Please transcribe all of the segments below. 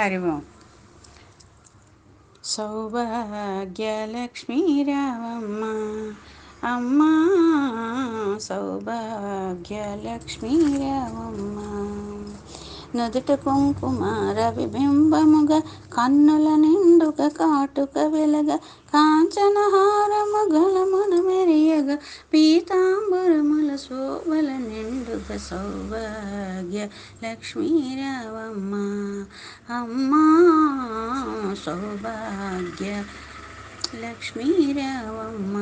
హరి ఓం. సౌభాగ్యలక్ష్మీ రావమ్మ అమ్మా, సౌభాగ్యలక్ష్మీ రావమ్మ. నుదుట కుంకుమ రవిబింబముగా, కన్నుల నిండుగా కాటుక వెలగ, కాంచనహారము గలమున మెరియగా, పీతాంబరముల శోభల నిండుగా, సౌభాగ్య లక్ష్మీ రావమ్మ అమ్మా, సౌభాగ్య లక్ష్మీ రావమ్మ.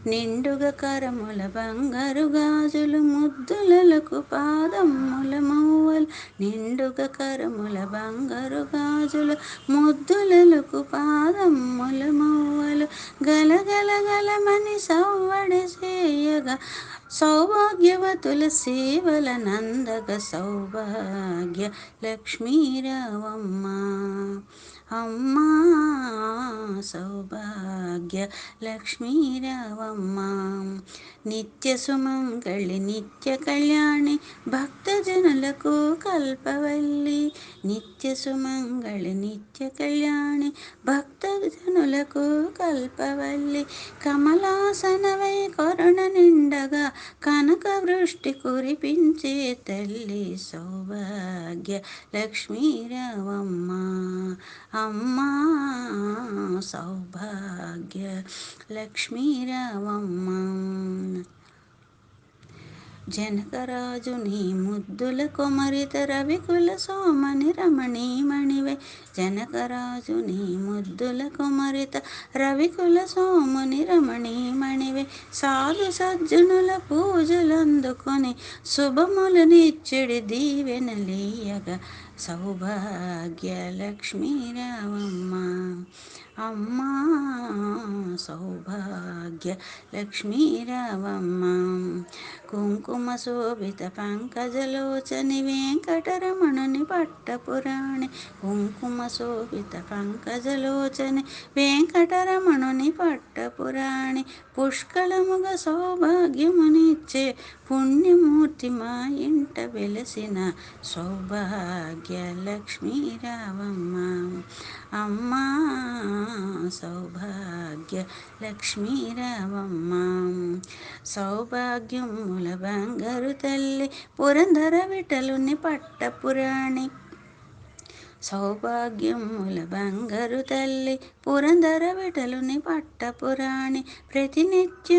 నిండుగా కరముల బంగారు గాజులు, ముద్దులకు పాదముల మౌవలు, నిండుగా కరముల బంగారు గాజులు, ముద్దులకు పాదముల మౌవలు, గలగల గలమని సవ్వడి చేయగా, సౌభాగ్యవతుల సేవల నందగ, సౌభాగ్య లక్ష్మీ రావమ్మ అమ్మా, సౌభాగ్య లక్ష్మీ రావమ్మ. నిత్య సుమంగళి నిత్య కళ్యాణి, భక్తజనులకు కల్పవల్లి, నిత్య సుమంగళి నిత్య కళ్యాణి, భక్తజనులకు కల్పవల్లి, కమలాసనవై కరుణ నిండగా, కనక వృష్టి కురిపించే తల్లి, సౌభాగ్య లక్ష్మీ రావమ్మ అమ్మా, సౌభాగ్య లక్ష్మీ రావమ్మ. జనకరాజుని ముద్దుల కొమరిత రవికుల సోమని రమణీమణివై, జనకరాజుని ముద్దుల కొమరిత రవికుల సోముని రమణీమణివై, సాధు సజ్జనుల పూజలందుకొని శుభములు నిచ్చెడి దీవెనలీయగా, సౌభాగ్య లక్ష్మీ రావమ్మ అమ్మా, సౌభాగ్య లక్ష్మీ రావమ్మ. కుంకుమ శోభిత పంకజలోచని వెంకటరమణుని పట్టపురాణి, కుంకుమ శోభిత పంకజలోచని వెంకటరమణుని పట్టపురాణి, పుష్కళముగా సౌభాగ్యమునిచ్చే పుణ్యమూర్తి మా ఇంట వెలసిన, సౌభాగ్య లక్ష్మీ రావమ్మ అమ్మా, సౌభాగ్య లక్ష్మీ రావమ్మ. సౌభాగ్యముల బంగారు తల్లి పురంధర విఠలుని పట్టపురాణి, సౌభాగ్యముల బంగారు తల్లి పురంధర విఠలుని పట్టపురాణి, ప్రతినిత్యం